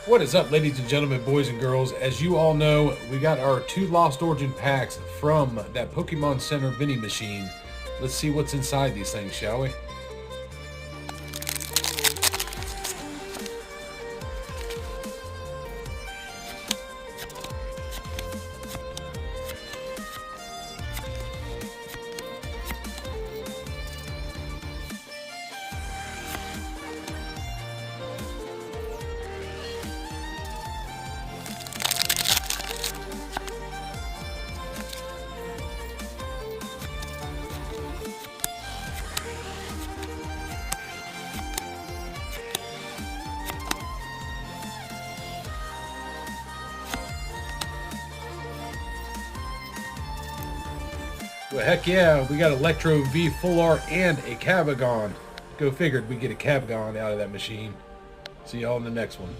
What is up, ladies and gentlemen, boys and girls? As you all know, we got our 2 Lost Origin packs from that Pokemon Center vending machine. Let's see what's inside these things, shall we? Well, heck yeah, we got Electro V Full Art and a Cabagon. Go figured we get a Cabagon out of that machine. See y'all in the next one.